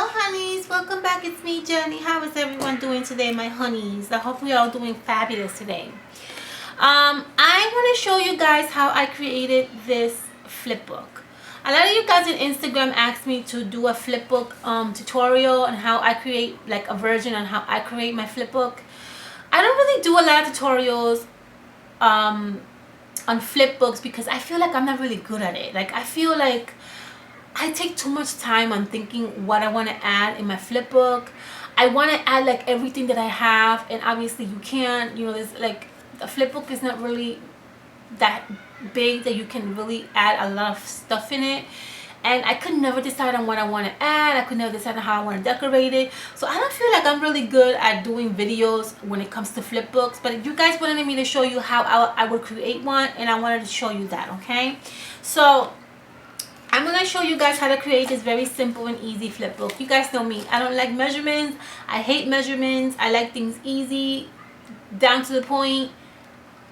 Hello honeys, welcome back. It's me, Jenny. How is everyone doing today, my honeys? I hope we're all doing fabulous today. I want to show you guys how I created this flip book. A lot of you guys on Instagram asked me to do a flip book tutorial on how I create like a version on how I create my flip book. I don't really do a lot of tutorials on flip books because I feel like I'm not really good at it. Like I feel like I take too much time on thinking what I want to add in my flip book. I want to add like everything that I have, and obviously you can't, you know, there's like the flip book is not really that big that you can really add a lot of stuff in it, and I could never decide on what I want to add. I could never decide on how I want to decorate it. So I don't feel like I'm really good at doing videos when it comes to flip books, but you guys wanted me to show you how I would create one, and I wanted to show you that. Okay, so I'm going to show you guys how to create this very simple and easy flip book. You guys know me. I don't like measurements. I hate measurements. I like things easy, down to the point,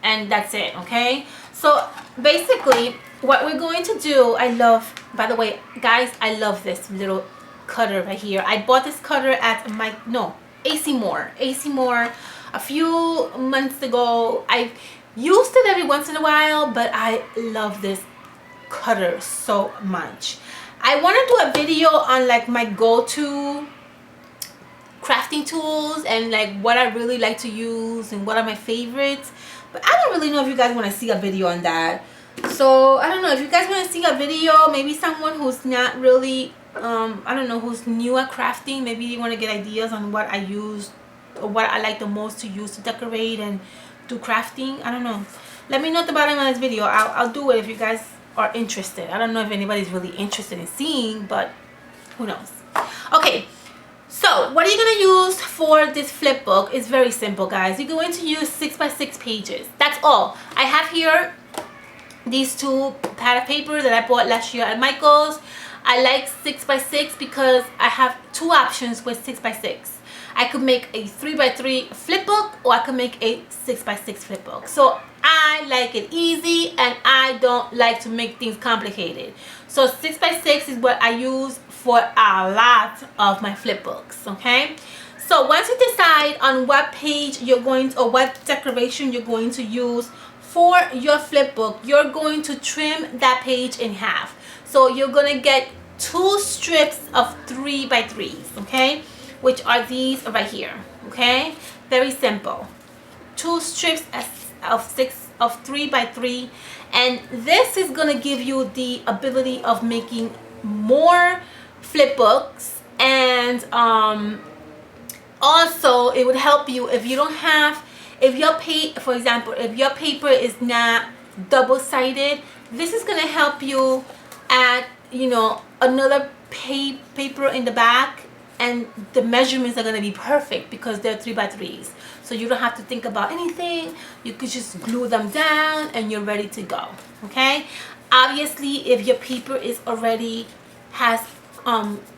and that's it, okay? So basically, what we're going to do, I love, by the way, guys, I love this little cutter right here. I bought this cutter at AC Moore a few months ago. I used it every once in a while, but I love this cutter so much. I want to do a video on like my go-to crafting tools and like what I really like to use and what are my favorites, but I don't really know if you guys want to see a video on that. So I don't know if you guys want to see a video, maybe someone who's not really I don't know, who's new at crafting. Maybe you want to get ideas on what I use or what I like the most to use to decorate and do crafting. I don't know, let me know at the bottom of this video. I'll do it if you guys are interested. I don't know if anybody's really interested in seeing, but who knows. Okay, so what are you going to use for this flip book? It's very simple, guys. You're going to use 6x6 pages. That's all. I have here these two pad of paper that I bought last year at Michael's. I like 6x6 because I have two options with 6x6. I could make a 3x3 flip book, or I could make a 6x6 flip book. So I like it easy, and I don't like to make things complicated. So 6x6 is what I use for a lot of my flip books. Okay, so once you decide on what page you're going to, or what decoration you're going to use for your flip book, you're going to trim that page in half. So you're gonna get 2 strips of 3x3s, okay, which are these right here. Okay, very simple. 2 strips of 3x3, and this is gonna give you the ability of making more flip books, and also it would help you if you don't have, if your for example, if your paper is not double-sided, this is gonna help you add, you know, another paper in the back, and the measurements are going to be perfect because they're 3x3s. So you don't have to think about anything. You could just glue them down and you're ready to go. Okay, obviously if your paper is already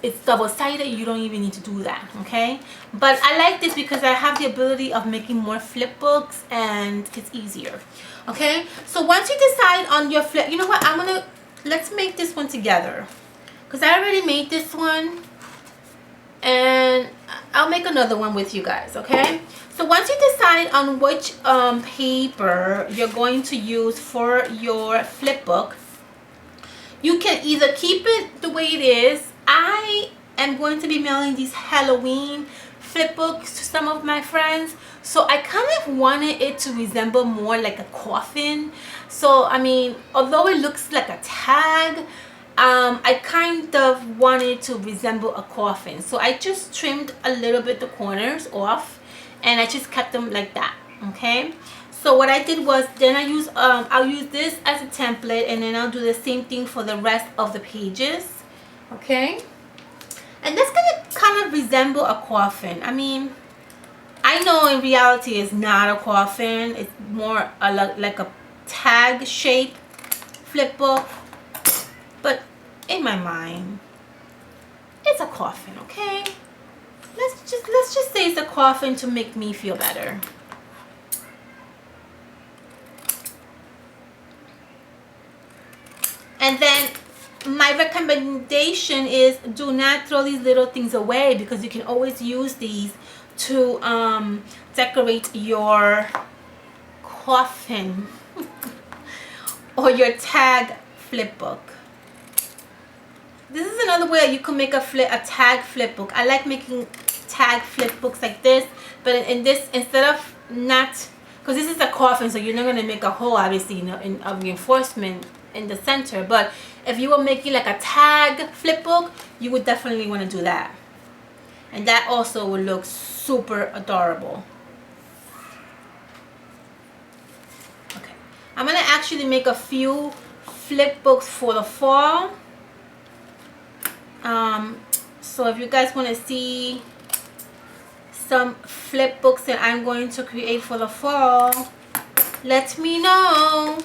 it's double-sided, you don't even need to do that. Okay, but I like this because I have the ability of making more flip books, and it's easier. Okay, so once you decide on your flip, you know what, let's make this one together, because I already made this one, and I'll make another one with you guys. Okay, so once you decide on which paper you're going to use for your flip book, you can either keep it the way it is. I am going to be mailing these Halloween flip books to some of my friends, so I kind of wanted it to resemble more like a coffin. So I mean, although it looks like a tag, I kind of wanted to resemble a coffin, so I just trimmed a little bit the corners off, and I just kept them like that. Okay, so what I did was, then I'll use this as a template, and then I'll do the same thing for the rest of the pages. Okay, and that's gonna kind of resemble a coffin. I mean, I know in reality it's not a coffin, it's more like a tag shape flip book, but in my mind it's a coffin. Okay, let's just say it's a coffin to make me feel better. And then my recommendation is do not throw these little things away, because you can always use these to decorate your coffin or your tag flip book. This is another way you can make a tag flip book. I like making tag flip books like this, but in this, instead of not, because this is a coffin, so you're not going to make a hole, obviously, you know, in a reinforcement in the center. But if you were making like a tag flip book, you would definitely want to do that, and that also will look super adorable. Okay, I'm going to actually make a few flip books for the fall. So if you guys want to see some flip books that I'm going to create for the fall, let me know.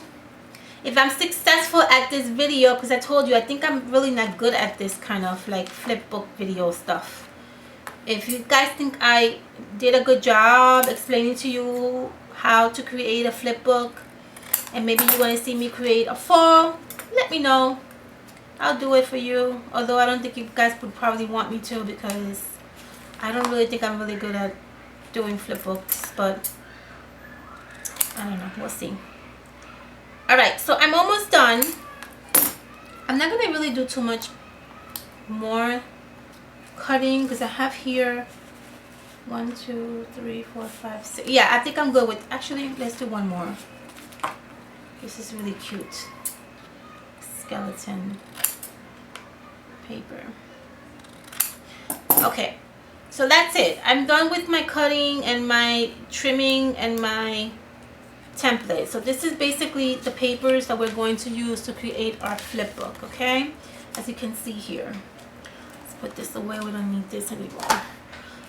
If I'm successful at this video, because I told you I think I'm really not good at this kind of like flip book video stuff. If you guys think I did a good job explaining to you how to create a flip book, and maybe you want to see me create a fall, let me know. I'll do it for you, although I don't think you guys would probably want me to, because I don't really think I'm really good at doing flip books, but I don't know, we'll see. Alright, so I'm almost done. I'm not going to really do too much more cutting, because I have here 1, 2, 3, 4, 5, 6. Yeah, I think I'm good with, actually, let's do one more. This is really cute. Skeleton paper. Okay, so that's it. I'm done with my cutting and my trimming and my template. So this is basically the papers that we're going to use to create our flip book. Okay, as you can see here, let's put this away, we don't need this anymore.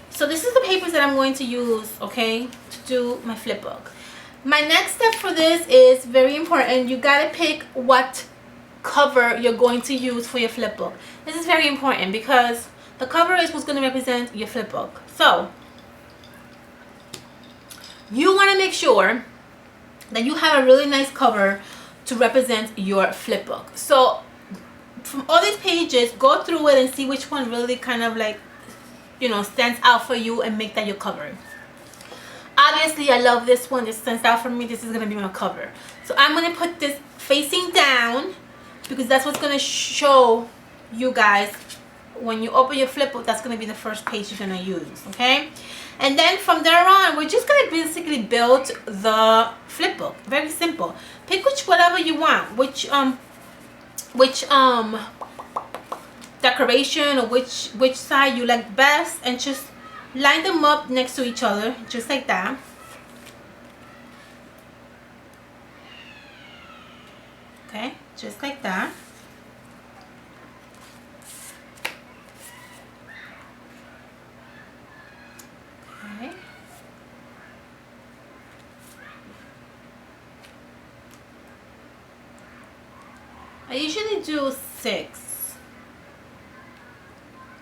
So this is the papers that I'm going to use, okay, to do my flip book. My next step for this is very important. You gotta pick what cover you're going to use for your flip book. This is very important because the cover is what's going to represent your flip book. So you want to make sure that you have a really nice cover to represent your flip book. So from all these pages, go through it and see which one really kind of like, you know, stands out for you and make that your cover. Obviously I love this one. This stands out for me. This is going to be my cover. So I'm going to put this facing down, because that's what's going to show you guys when you open your flip book. That's going to be the first page you're going to use, okay? And then from there on, we're just going to basically build the flip book. Very simple. Pick whatever you want, which decoration or which side you like best, and just line them up next to each other, just like that. Okay, just like that. Okay. I usually do 6.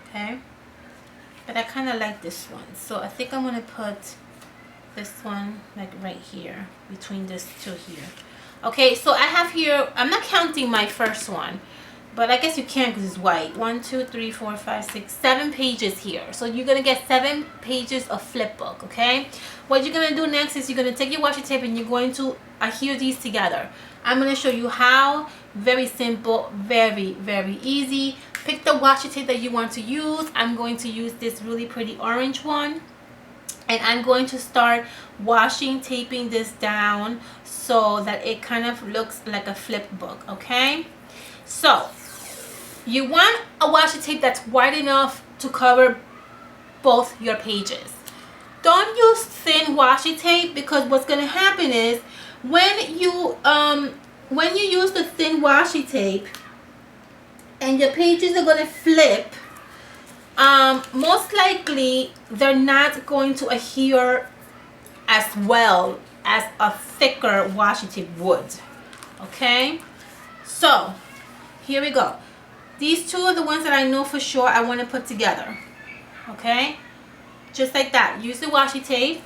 Okay. But I kind of like this one. So I think I'm going to put this one like right here, between this two here. Okay, so I have here, I'm not counting my first one, but I guess you can because it's white. 1, 2, 3, 4, 5, 6, 7 pages here. So you're going to get 7 pages of flip book, okay? What you're going to do next is you're going to take your washi tape and you're going to adhere these together. I'm going to show you how. Very simple, very, very easy. Pick the washi tape that you want to use. I'm going to use this really pretty orange one. And I'm going to start taping this down so that it kind of looks like a flip book, okay? So you want a washi tape that's wide use to cover both your pages. Don't use thin washi tape, because what's going to happen is when you use the thin washi tape and your pages are going to flip, most likely they're not going to adhere as well as a thicker washi tape would. Okay, so here we go. These two are the ones that I know for sure I want to put together. Okay, just like that. Use the washi tape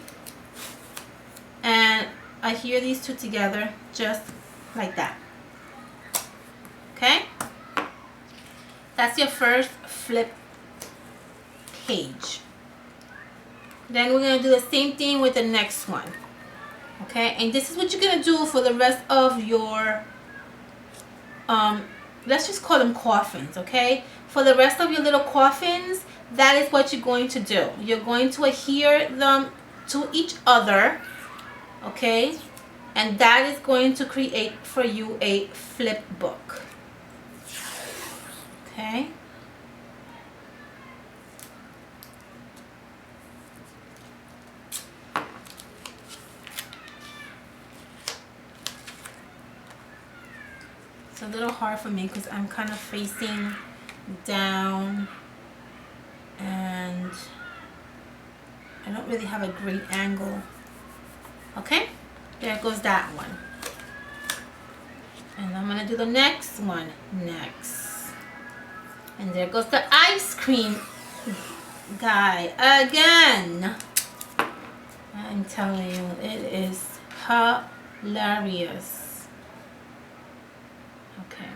and adhere these two together just like that. Okay, That's your first flip page. Then we're gonna do the same thing with the next one. Okay, and this is what you're gonna do for the rest of your let's just call them coffins. Okay, for the rest of your little coffins, that is what you're going to do. You're going to adhere them to each other. Okay, and that is going to create for you a flip book. Okay, it's a little hard for me because I'm kind of facing down and I don't really have a great angle. Okay, there goes that one. And I'm gonna do the next one next. And there goes the ice cream guy again. I'm telling you, it is hilarious. Okay.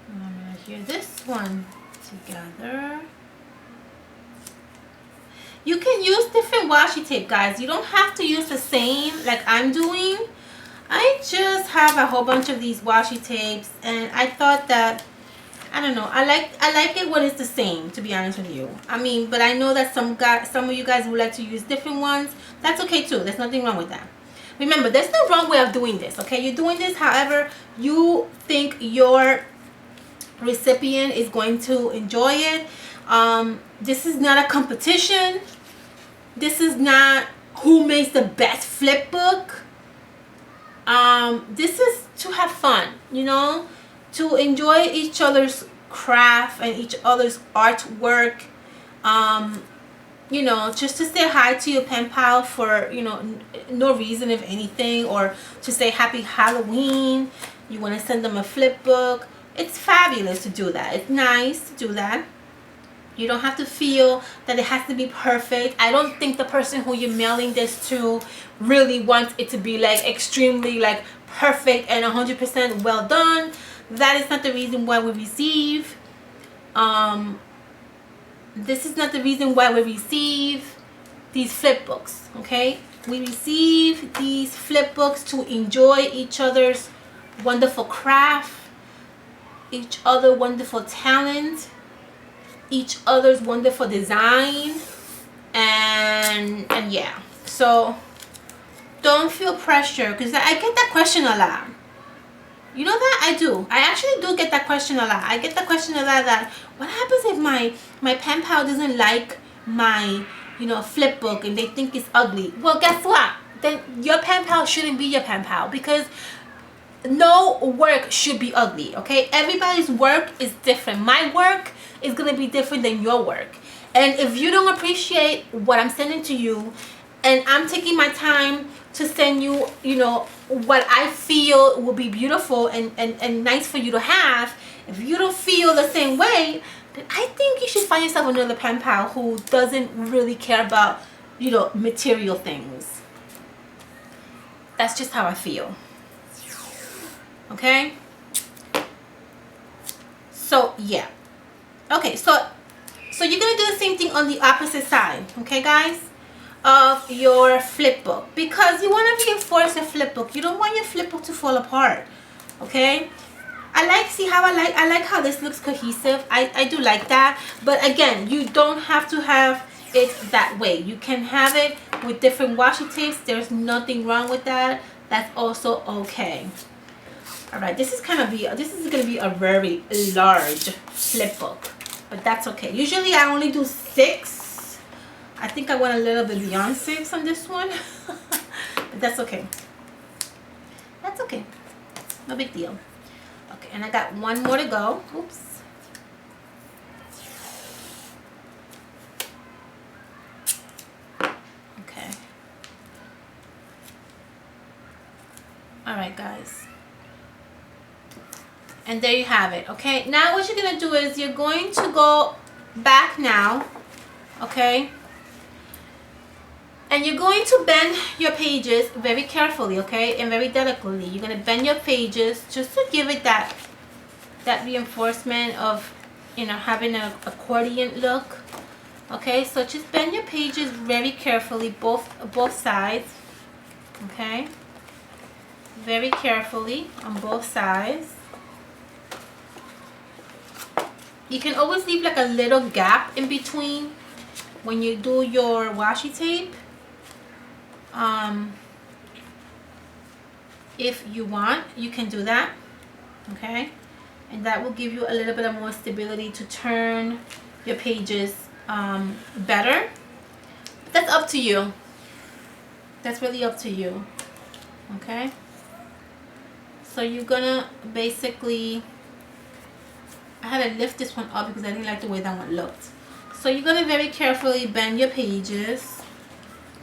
I'm gonna adhere this one together. You can use different washi tape, guys. You don't have to use the same like I'm doing. I just have a whole bunch of these washi tapes, and I thought that, I don't know, I like it when it's the same, to be honest with you. I mean, but I know that some of you guys would like to use different ones. That's okay too. There's nothing wrong with that. Remember, there's no wrong way of doing this, okay? You're doing this however you think your recipient is going to enjoy it. This is not a competition. This is not who makes the best flip book. This is to have fun, you know, to enjoy each other's craft and each other's artwork. You know, just to say hi to your pen pal for, you know, no reason if anything, or to say happy Halloween. You want to send them a flip book. It's fabulous to do that. It's nice to do that. You don't have to feel that it has to be perfect. I don't think the person who you're mailing this to really wants it to be like extremely like perfect and 100% well done. That is not the reason why we receive. This is not the reason why we receive these flip books. Okay, we receive these flip books to enjoy each other's wonderful craft, each other wonderful talent, each other's wonderful design, and yeah. So don't feel pressure, because I get that question a lot. You know that? I do. I actually do get that question a lot. I get the question a lot that, what happens if my pen pal doesn't like my, you know, flip book and they think it's ugly? Well, guess what? Then your pen pal shouldn't be your pen pal, because no work should be ugly, okay? Everybody's work is different. My work is going to be different than your work. And if you don't appreciate what I'm sending to you, and I'm taking my time to send you, you know, what I feel will be beautiful and nice for you to have, if you don't feel the same way, then I think you should find yourself another pen pal who doesn't really care about, you know, material things. That's just how I feel. Okay? So, yeah. Okay, so you're going to do the same thing on the opposite side, okay, guys, of your flip book, because you want to reinforce your flip book. You don't want your flip book to fall apart, okay? I like how this looks cohesive. I do like that, but again, you don't have to have it that way. You can have it with different washi tapes. There's nothing wrong with that. That's also okay. All right, this is gonna be a very large flip book, but that's okay. Usually I only do 6. I think I went a little bit beyond 6 on this one, but that's okay. That's okay. No big deal. Okay, and I got one more to go. Oops. Okay. All right, guys. And there you have it. Okay, now what you're gonna do is you're going to go back now, okay, and you're going to bend your pages very carefully, okay, and very delicately. You're gonna bend your pages just to give it that that reinforcement of, you know, having an accordion look. Okay, so just bend your pages very carefully, both sides. Okay, very carefully on both sides. You can always leave like a little gap in between when you do your washi tape, if you want, you can do that. Okay, and that will give you a little bit of more stability to turn your pages better. That's up to you. That's really up to you. Okay, so you're gonna basically, I had to lift this one up because I didn't like the way that one looked. So you're gonna very carefully bend your pages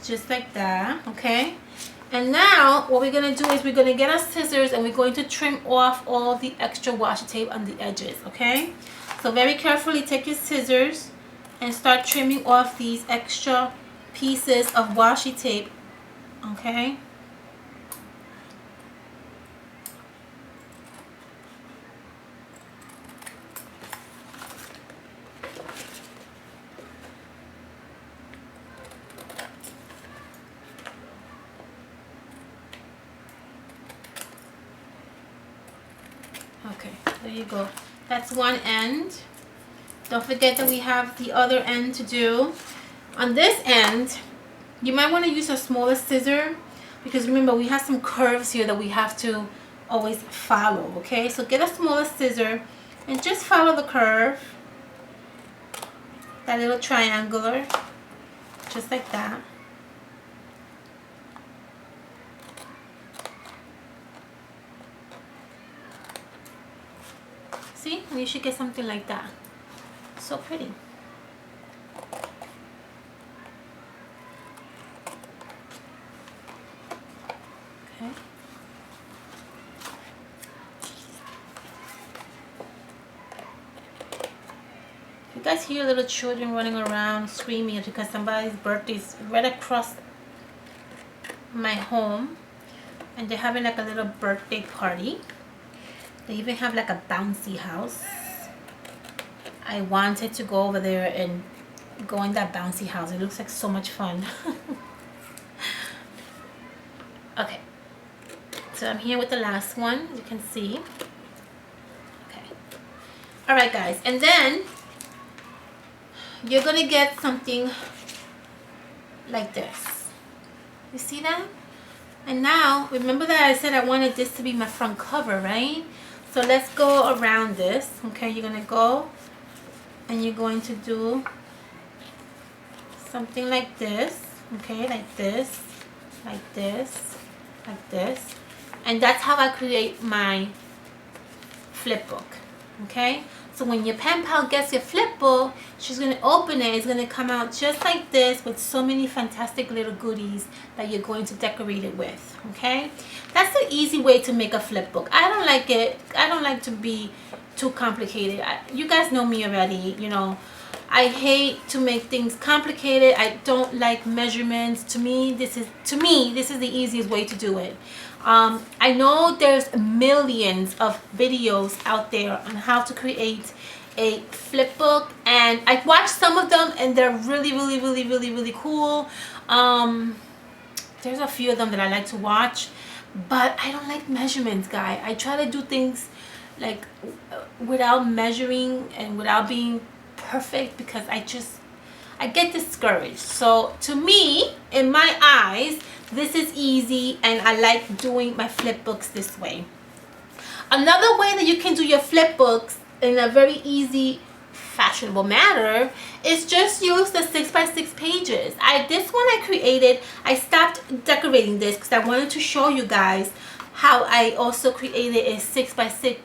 just like that. Okay, and now what we're gonna do is we're gonna get our scissors and we're going to trim off all the extra washi tape on the edges. Okay, so very carefully take your scissors and start trimming off these extra pieces of washi tape. Okay, okay, there you go. That's one end. Don't forget that we have the other end to do. On this end, you might want to use a smaller scissor because remember we have some curves here that we have to always follow. Okay, so get a smaller scissor and just follow the curve, that little triangular, just like that. See, and you should get something like that. So pretty. Okay. You guys hear little children running around screaming, it's because somebody's birthday is right across my home and they're having like a little birthday party. They even have like a bouncy house. I wanted to go over there and go in that bouncy house. It looks like so much fun. Okay, so I'm here with the last one, as you can see. Okay, all right guys, and then you're gonna get something like this. You see that? And now remember that I said I wanted this to be my front cover, right? So let's go around this. Okay, you're gonna go and you're going to do something like this. Okay, like this, like this, like this, and that's how I create my flip book. Okay, so when your pen pal gets your flip book, she's going to open it. It's going to come out just like this with so many fantastic little goodies that you're going to decorate it with. Okay, that's the easy way to make a flip book. I don't like it. I don't like to be too complicated. You guys know me already. You know, I hate to make things complicated. I don't like measurements. To me, this is the easiest way to do it. I know there's millions of videos out there on how to create a flip book, and I've watched some of them and they're really cool. There's a few of them that I like to watch, but I don't like measurements, guy. I try to do things like without measuring and without being perfect because I get discouraged. So to me, in my eyes, this is easy and I like doing my flip books this way. Another way that you can do your flip books in a very easy, fashionable manner is just use the 6x6 pages. This one I created, I stopped decorating this because I wanted to show you guys how I also created a 6x6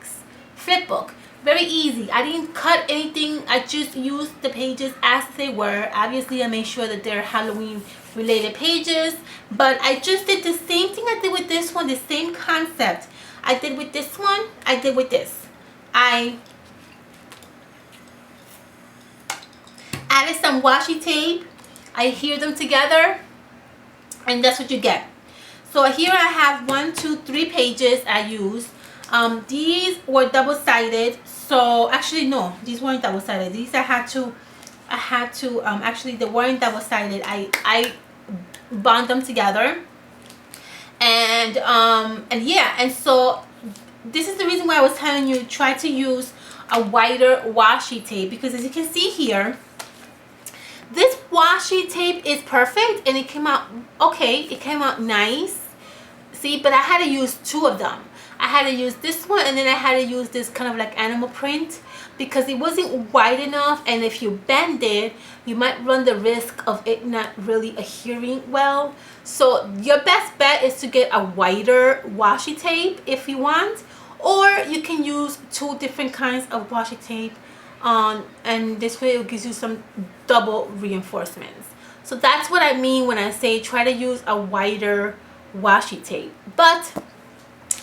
flip book. Very easy. I didn't cut anything. I just used the pages as they were. Obviously, I made sure that they're Halloween related pages, but I just did the same thing I did with this one, the same concept I did with this one, I did with this. I added some washi tape. I adhere them together, and that's what you get. So here I have 1, 2, 3 pages I used. These were double-sided, So actually no, these weren't double sided. These I had to actually they weren't double sided. I bond them together, and yeah, and so this is the reason why I was telling you try to use a wider washi tape, because as you can see here, this washi tape is perfect and it came out okay, it came out nice. See, but I had to use two of them. I had to use this one, and then I had to use this kind of like animal print, because it wasn't wide enough, and if you bend it you might run the risk of it not really adhering well. So your best bet is to get a wider washi tape if you want, or you can use two different kinds of washi tape, and this way it gives you some double reinforcements. So that's what I mean when I say try to use a wider washi tape. But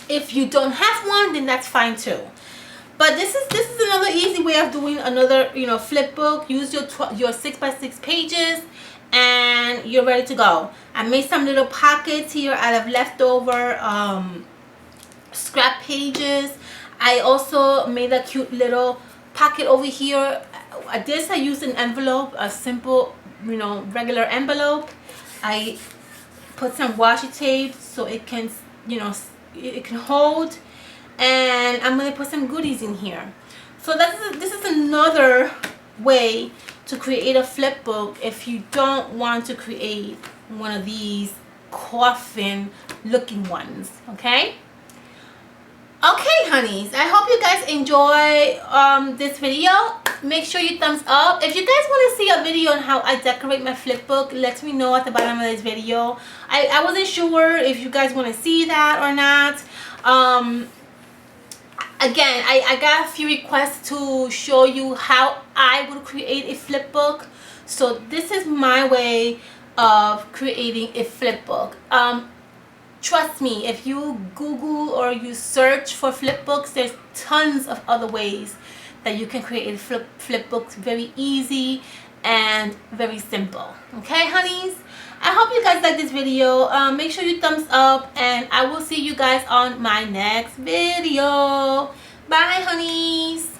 if you don't have one, then that's fine too. But this is another easy way of doing another, you know, flip book. Use your 6x6 pages and you're ready to go. I made some little pockets here out of leftover scrap pages. I also made a cute little pocket over here. This I used an envelope, a simple, you know, regular envelope. I put some washi tape so it can, you know, it can hold, and I'm gonna put some goodies in here. So this is another way to create a flip book if you don't want to create one of these coffin looking ones. Okay, honeys, I hope you guys enjoy this video. Make sure you thumbs up. If you guys want to see a video on how I decorate my flip book, let me know at the bottom of this video. I wasn't sure if you guys want to see that or not. Again, I got a few requests to show you how I would create a flip book. So this is my way of creating a flip book. Trust me, if you Google or you search for flip books, there's tons of other ways that you can create a flip books. Very easy and very simple. Okay, honeys? I hope you guys like this video. Make sure you thumbs up, and I will see you guys on my next video. Bye, honeys.